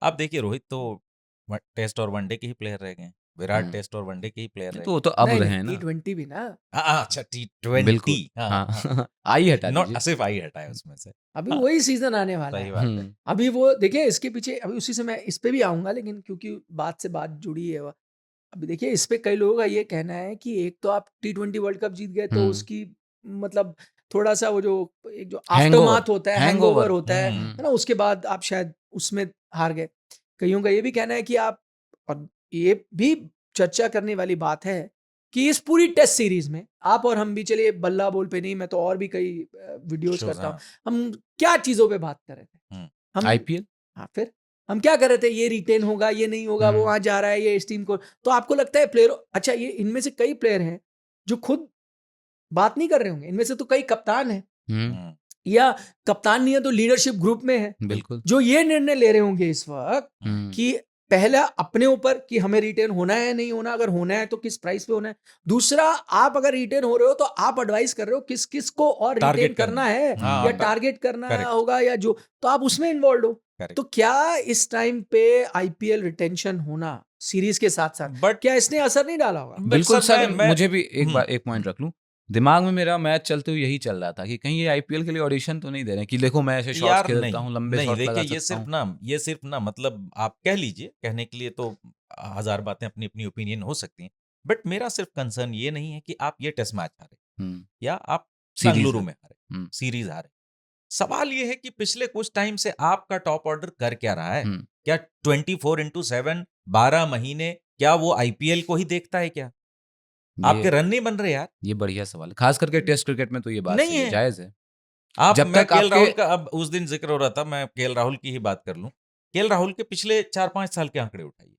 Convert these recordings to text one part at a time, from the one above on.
आप देखिए रोहित तो टेस्ट और वनडे के ही प्लेयर रह गए, विराट हम्म। टेस्ट और वनडे के ही प्लेयर रह तो गए। वो तो अब नहीं रहे नहीं, हैं ना। T20 भी ना। हाँ अच्छा T20, बिल्कुल। हाँ हाँ हाँ, आई हटा नॉट दीजिए। सिर्फ आई हटाए उसमें से। अभी हाँ वही सीजन आने वाला सही है। बात है। अभी वो देखिए इसके पीछे, अभी उसी से मैं इस पे भी आऊंगा, लेकिन क्योंकि बात से बात जुड़ी है, अभी देखिए इस पे कई लोगों का ये कहना है कि एक तो आप T20 वर्ल्ड कप जीत गए तो उसकी मतलब थोड़ा सा वो जो एक जो हैंगओवर आफ्टरमाथ होता है, हैंगओवर हैंगओवर होता है ना, उसके बाद आप शायद उसमें हार गए। कईयों का ये भी कहना है कि आप, और ये भी चर्चा करने वाली बात है कि इस पूरी टेस्ट सीरीज में आप और हम भी, चलिए बल्ला बोल पे नहीं, मैं तो और भी कई वीडियोस Shows, करता हूँ, हाँ। हम क्या चीजों पे बात कर रहे थे, हम आईपीएल। हाँ फिर हम क्या कर रहे थे, ये रिटेन होगा, ये नहीं होगा, वो वहां जा रहा है, ये इस टीम को, तो आपको लगता है प्लेयर, अच्छा ये इनमें से कई प्लेयर हैं जो खुद बात नहीं कर रहे होंगे, इनमें से तो कई कप्तान हैं, या कप्तान नहीं है तो लीडरशिप ग्रुप में है, बिल्कुल। जो ये निर्णय ले रहे होंगे इस वक्त कि पहला अपने ऊपर कि हमें रिटेन होना है नहीं होना, अगर होना है तो किस प्राइस पे होना है, दूसरा आप अगर रिटेन हो रहे हो तो आप एडवाइस कर रहे हो किस किस को और रिटेन टारगेट करना करना है, हाँ, या टारगेट करना correct. होगा, या जो, तो आप उसमें इन्वॉल्व हो। Correct. तो क्या इस टाइम पे आईपीएल रिटेंशन होना सीरीज के साथ साथ, बट क्या इसने असर नहीं डाला होगा? बिल्कुल सर, मैं मुझे भी एक पॉइंट रख लूं, दिमाग में मेरा मैच चलते हुए यही चल रहा था कि कहीं ये आईपीएल के लिए ऑडिशन तो नहीं दे रहे कि देखो मैं ऐसे शॉट्स यार खेलता नहीं हूँ, लंबे नहीं शॉट देखिए, लगा ये सकता हूँ। सिर्फ ना मतलब आप कह लीजिए, कहने के लिए तो हजार बातें, अपनी अपनी ओपिनियन हो सकती हैं, बट मेरा सिर्फ कंसर्न ये नहीं है कि आप ये टेस्ट मैच हारे या आप सीरीज बेंगलुरु में हारे, सीरीज हारे। सवाल ये है कि पिछले कुछ टाइम से आपका टॉप ऑर्डर कर क्या रहा है? क्या 24/7 12 महीने क्या वो आईपीएल को ही देखता है क्या? आपके रन नहीं बन रहे यार? ये बढ़िया सवाल है, खास करके टेस्ट क्रिकेट में तो ये बात नहीं सही है, है। जायज है। आप जब मैं तक केएल आपके राहुल का, अब उस दिन जिक्र हो रहा था, मैं केएल राहुल की ही बात कर लूं। केएल राहुल के पिछले 4-5 साल के आंकड़े उठाइए,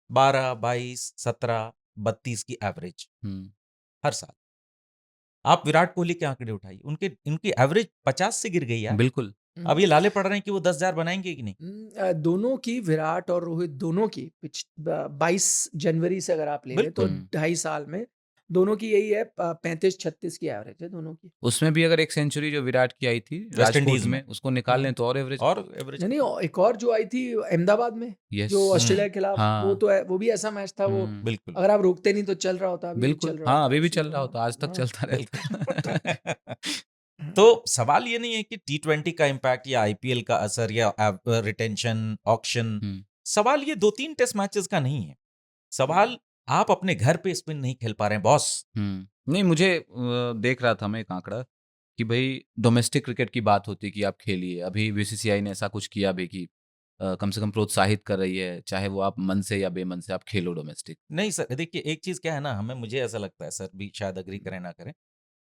12, 22, 17, 32 की एवरेज हर साल। आप विराट कोहली के आंकड़े उठाइए, उनकी एवरेज 50 से गिर गई यार। बिल्कुल। अब ये लाले पड़ रहे हैं कि वो 10,000 बनाएंगे कि नहीं। दोनों की, विराट और रोहित दोनों की 22 जनवरी से अगर आप ले लें तो 2.5 साल में दोनों की यही है, 35-36 की एवरेज है दोनों की। उसमें भी अगर एक सेंचुरी जो विराट की आई थी वेस्ट राजकोट इंडीज में, उसको निकाल लें तो और एवरेज नहीं, एक और जो आई थी अहमदाबाद में, जो ऑस्ट्रेलिया के खिलाफ, वो तो है, वो भी ऐसा मैच था, वो बिल्कुल अगर आप रोकते नहीं तो चल रहा होता, अभी भी बिल्कुल। चल रहा हाँ होता अभी भी उसी चल रहा तरह। होता, आज तक चलता रहता। तो सवाल ये नहीं है कि T20 का इम्पैक्ट या आईपीएल का असर या रिटेंशन ऑक्शन, सवाल ये 2-3 टेस्ट मैचेस का नहीं है। सवाल आप अपने घर पे स्पिन नहीं खेल पा रहे हैं बॉस। नहीं, मुझे देख रहा था मैं एक आंकड़ा कि भाई डोमेस्टिक क्रिकेट की बात होती है कि आप खेलिए, अभी बीसीसीआई ने ऐसा कुछ किया भी कि कम से कम प्रोत्साहित कर रही है, चाहे वो आप मन से या बेमन से आप खेलो डोमेस्टिक। नहीं सर, देखिए एक चीज क्या है ना, मुझे ऐसा लगता है, सर भी शायद अग्री करें ना करें,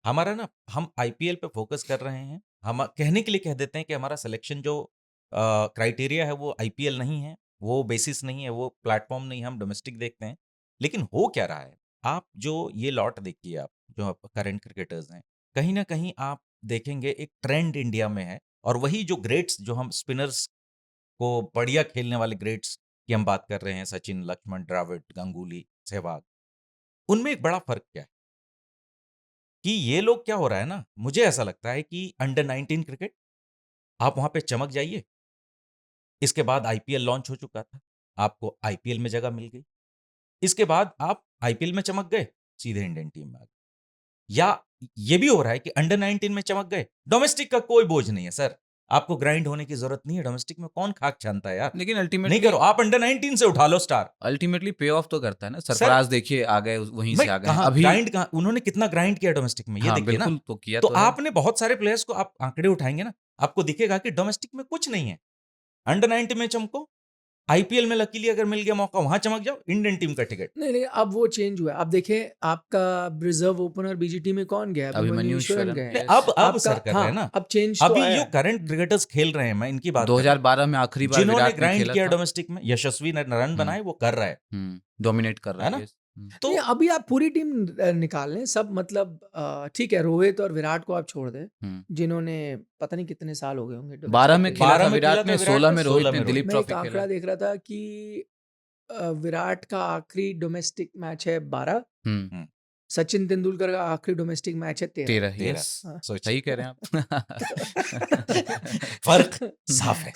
हमारा ना, हम आईपीएल पे फोकस कर रहे हैं, हम कहने के लिए कह देते हैं कि हमारा सिलेक्शन जो क्राइटेरिया है वो आईपीएल नहीं है, वो बेसिस नहीं है, वो प्लेटफॉर्म नहीं है, हम डोमेस्टिक देखते हैं। लेकिन हो क्या रहा है, आप जो ये लॉट देखिए, आप जो करंट क्रिकेटर्स हैं, कहीं ना कहीं आप देखेंगे एक ट्रेंड इंडिया में है, और वही जो ग्रेट्स, जो हम स्पिनर्स को बढ़िया खेलने वाले ग्रेट्स की हम बात कर रहे हैं, सचिन, लक्ष्मण, द्रविड़, गांगुली, सहवाग, उनमें एक बड़ा फर्क क्या है कि ये लोग, क्या हो रहा है ना, मुझे ऐसा लगता है कि अंडर 19 क्रिकेट, आप वहां पे चमक जाइए, इसके बाद आईपीएल लॉन्च हो चुका था, आपको आईपीएल में जगह मिल गई, इसके बाद आप आईपीएल में चमक गए, सीधे इंडियन टीम में आ गए। या ये भी हो रहा है कि अंडर 19 में चमक गए, डोमेस्टिक का कोई बोझ नहीं है सर, आपको ग्राइंड होने की जरूरत नहीं है, डोमेस्टिक में कौन खाक छानता है यार। लेकिन नहीं अल्टीमेटली करो, आप अंडर 19 से उठा लो स्टार, अल्टीमेटली पे ऑफ तो करता है ना। सर। सरफराज देखिए आ गए, वहीं मैं से आ गए कहा अभी। ग्राइंड, कहा उन्होंने कितना ग्राइंड किया डोमेस्टिक में, ये हाँ देखिए ना। बिल्कुल, तो किया तो तो है। आपने बहुत सारे प्लेयर्स को आप आंकड़े उठाएंगे ना, आपको दिखेगा कि डोमेस्टिक में कुछ नहीं है, अंडर 19 में चमको, आईपीएल में लकीली अगर मिल गया मौका वहां चमक जाओ, इंडियन टीम का टिकट। नहीं नहीं, अब वो चेंज हुआ है। अब देखें, आपका रिजर्व ओपनर बीजीटी में कौन गया? अभिमन्यु ईश्वरन ईश्वरन। गए। अब सर कर रहे हैं ना, अब चेंज तो अभी आया जो है। करंट क्रिकेटर्स खेल रहे हैं, मैं इनकी बात कर रहा 2012 में आखिरी हूं, बार जिन्होंने विराट ने ग्राइंड खेला किया था। डोमेस्टिक में, यशस्वी ने रन बनाए, वो कर रहा है डोमिनेट कर रहा है है ना। ये। तो नहीं, अभी आप पूरी टीम निकाल लें सब, मतलब ठीक है, रोहित और विराट को आप छोड़ दें, जिन्होंने पता नहीं कितने साल हो गए होंगे 12 में domestic खेला था 12 में खेला विराट था ने, विराट 16 ने, में 16 रोहित ने में दिलीप मैं एक ट्रॉफी खेला आंकड़ा है। देख रहा था कि विराट का आखिरी डोमेस्टिक मैच है 12, सचिन तेंदुलकर का आखिरी डोमेस्टिक मैच है 13। 13 13, यस सोचिए। सही कह रहे हैं आप फर्क साफ है।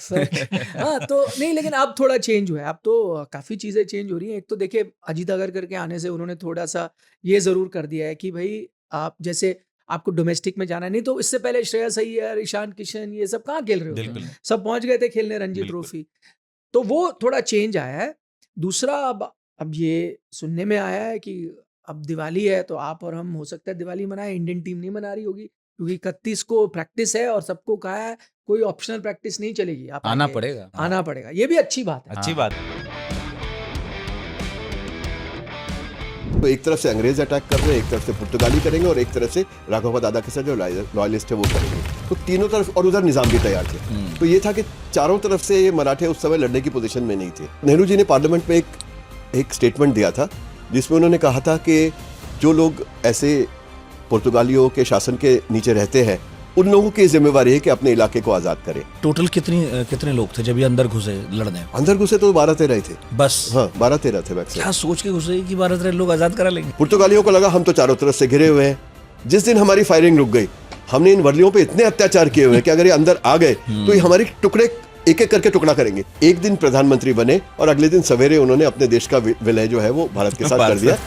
हाँ तो नहीं, लेकिन अब थोड़ा चेंज हुआ है, अब तो काफी चीजें चेंज हो रही हैं। एक तो देखिए अजीत अगरकर के आने से उन्होंने थोड़ा सा ये जरूर कर दिया है कि भाई आप जैसे आपको डोमेस्टिक में जाना नहीं, तो इससे पहले श्रेयस अय्यर, ईशान किशन, ये सब कहाँ खेल रहे होते बिल्कुल। हैं, सब पहुंच गए थे खेलने रणजी बिल्कुल। ट्रॉफी। तो वो थोड़ा चेंज आया है। दूसरा अब ये सुनने में आया है कि अब दिवाली है तो आप और हम हो सकता है दिवाली मनाएं, इंडियन टीम नहीं मना रही होगी क्योंकि 31 को प्रैक्टिस है और सबको कहा है कोई ऑप्शनल प्रैक्टिस नहीं चलेगी, आप आना आके पड़ेगा आना पड़ेगा। ये भी अच्छी बात है। अच्छी हाँ। बात। तो एक तरफ से अंग्रेज अटैक कर रहे हैं, एक तरफ से पुर्तगाली करेंगे और एक तरफ से राघव दादा के साथ जो रॉयलिस्ट है वो करेंगे। तो तीनों तरफ, और उधर निजाम भी तैयार थे। तो ये था कि चारों तरफ से ये मराठे उस समय लड़ने की पोजीशन में नहीं थे। नेहरू जी ने पार्लियामेंट में एक स्टेटमेंट दिया था जिसमें उन्होंने कहा था कि जो लोग ऐसे पुर्तगालियों के शासन के नीचे रहते हैं उन लोगों की जिम्मेवारी है कि अपने इलाके को आज़ाद करें। टोटल कितने लोग थे जब ये अंदर घुसे लड़ने? अंदर घुसे तो 12-13 ही थे बस हाँ 12-13 थे मैक्सिमम। क्या सोच के घुसे कि 12-13 लोग आजाद करा लेंगे? पुर्तगालियों को लगा हम तो चारों तरफ से घिरे हुए हैं। जिस दिन हमारी फायरिंग रुक गई, हमने इन वर्लियों पे इतने अत्याचार किए हुए हैं कि अगर ये अंदर आ गए तो ये हमारी टुकड़े एक एक करके टुकड़ा करेंगे। एक दिन प्रधानमंत्री बने और अगले दिन सवेरे उन्होंने अपने देश का विलय जो है वो भारत के साथ कर दिया।